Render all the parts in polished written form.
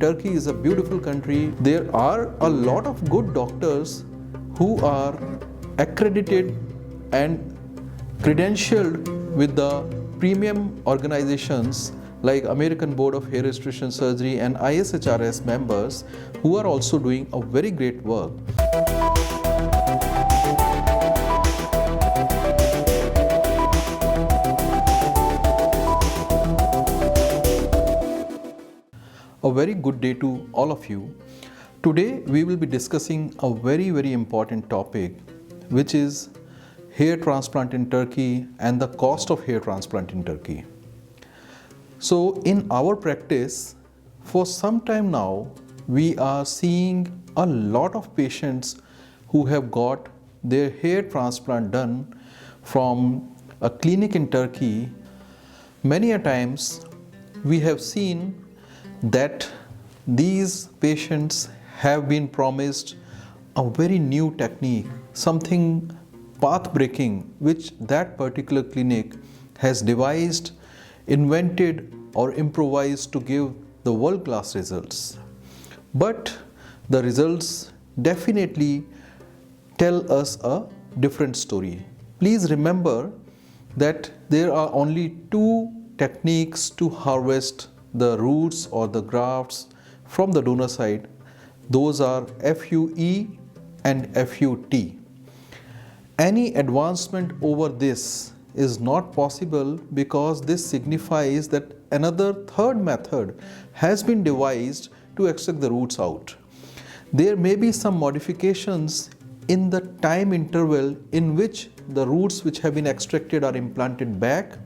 Turkey is a beautiful country. There are a lot of good doctors who are accredited and credentialed with the premium organizations like American Board of Hair Restoration Surgery and ISHRS members who are also doing a very great work. A very good day to all of you. Today we will be discussing a very important topic, which is hair transplant in Turkey and the cost of hair transplant in Turkey. So in our practice, for some time now, we are seeing a lot of patients who have got their hair transplant done from a clinic in Turkey. Many a times we have seen that these patients have been promised a very new technique, something path-breaking, which that particular clinic has devised, invented or improvised to give the world-class results. But the results definitely tell us a different story. Please remember that there are only two techniques to harvest the roots or the grafts from the donor side. Those are FUE and FUT. Any advancement over this is not possible because this signifies that another third method has been devised to extract the roots out. There may be some modifications in the time interval in which the roots which have been extracted are implanted back,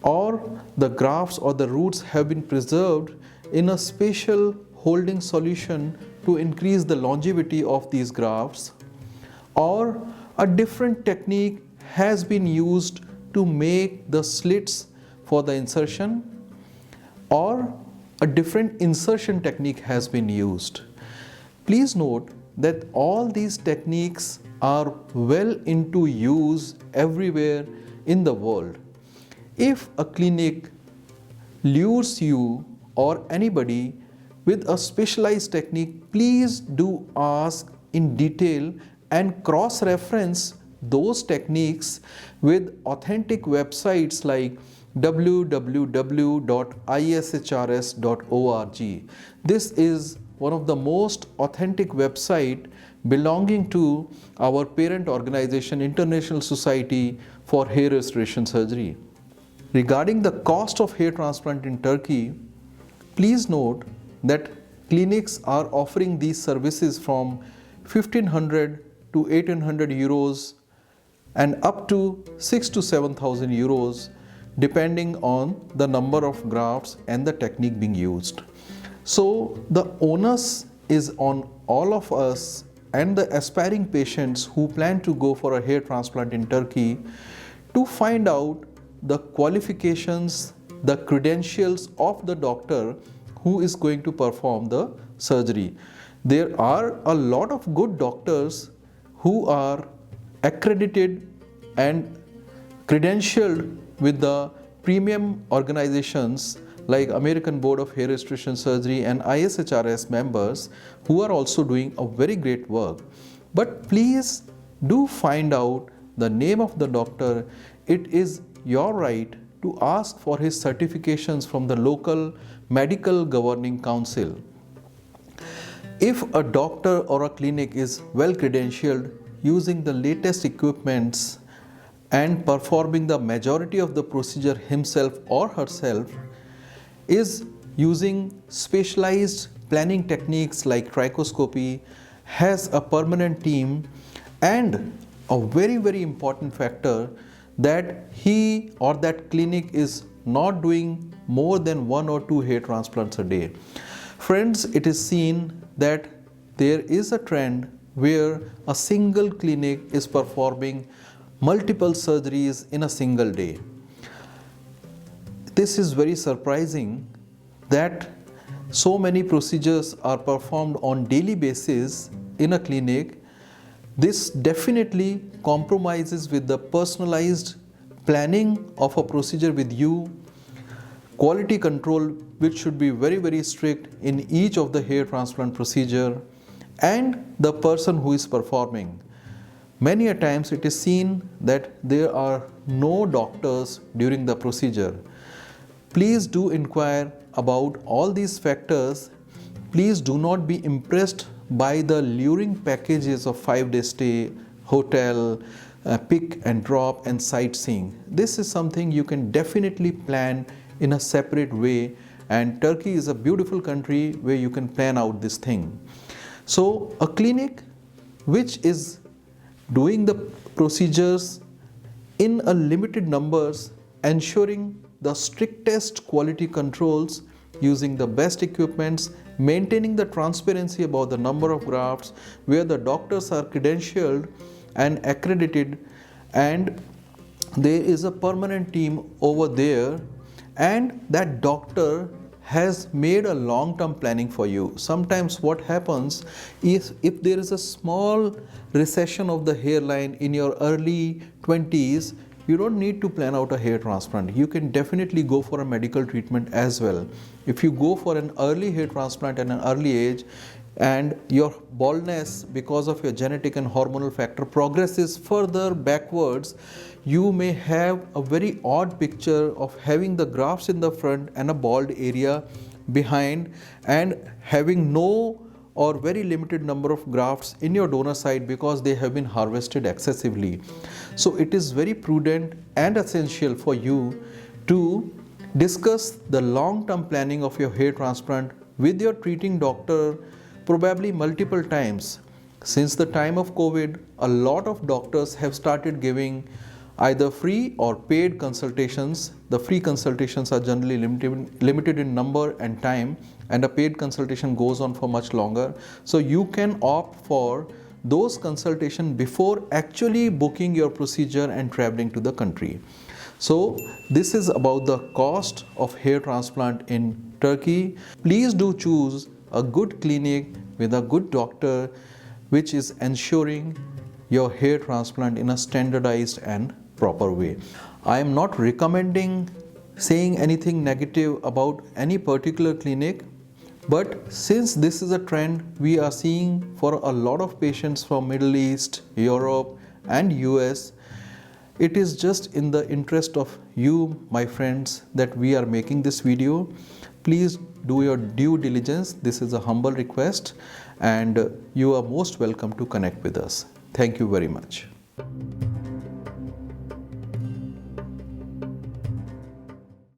or the grafts or the roots have been preserved in a special holding solution to increase the longevity of these grafts, or a different technique has been used to make the slits for the insertion, or a different insertion technique has been used. Please note that all these techniques are well into use everywhere in the world. If a clinic lures you or anybody with a specialized technique, please do ask in detail and cross-reference those techniques with authentic websites like www.ishrs.org. This is one of the most authentic websites belonging to our parent organization, International Society for Hair Restoration Surgery. Regarding the cost of hair transplant in Turkey, please note that clinics are offering these services from 1500 to 1800 euros and up to 6 to 7,000 euros depending on the number of grafts and the technique being used. So the onus is on all of us and the aspiring patients who plan to go for a hair transplant in Turkey to find out the qualifications, the credentials of the doctor who is going to perform the surgery. There are a lot of good doctors who are accredited and credentialed with the premium organizations like American Board of Hair Restoration Surgery and ISHRS members who are also doing a very great work. But please do find out the name of the doctor. It is your right to ask for his certifications from the local medical governing council. If a doctor or a clinic is well credentialed, using the latest equipments and performing the majority of the procedure himself or herself, is using specialized planning techniques like trichoscopy, has a permanent team, and a very important factor that he or that clinic is not doing more than 1 or 2 hair transplants a day. Friends, it is seen that there is a trend where a single clinic is performing multiple surgeries in a single day. This is very surprising that so many procedures are performed on daily basis in a clinic. This definitely compromises with the personalized planning of a procedure with you, quality control which should be very very strict in each of the hair transplant procedure, and the person who is performing. Many a times it is seen that there are no doctors during the procedure. Please do inquire about all these factors. Please do not be impressed by the luring packages of 5-day stay, hotel, pick and drop and sightseeing. This is something you can definitely plan in a separate way, and Turkey is a beautiful country where you can plan out this thing. So a clinic which is doing the procedures in a limited numbers, ensuring the strictest quality controls, using the best equipments, maintaining the transparency about the number of grafts, where the doctors are credentialed and accredited, and there is a permanent team over there, and that doctor has made a long-term planning for you. Sometimes what happens is, if there is a small recession of the hairline in your early 20s, you don't need to plan out a hair transplant. You can definitely go for a medical treatment as well. If you go for an early hair transplant at an early age, and your baldness because of your genetic and hormonal factor progresses further backwards, you may have a very odd picture of having the grafts in the front and a bald area behind, and having no or very limited number of grafts in your donor side because they have been harvested excessively. So it is very prudent and essential for you to discuss the long-term planning of your hair transplant with your treating doctor, probably multiple times. Since the time of COVID, a lot of doctors have started giving either free or paid consultations. The free consultations are generally limited in number and time, and a paid consultation goes on for much longer. So you can opt for those consultations before actually booking your procedure and traveling to the country. So this is about the cost of hair transplant in Turkey. Please do choose a good clinic with a good doctor which is ensuring your hair transplant in a standardized and proper way. I am not recommending saying anything negative about any particular clinic, but since this is a trend we are seeing for a lot of patients from Middle East, Europe and US, it is just in the interest of you, my friends, that we are making this video. Please do your due diligence. This is a humble request, and you are most welcome to connect with us. Thank you very much.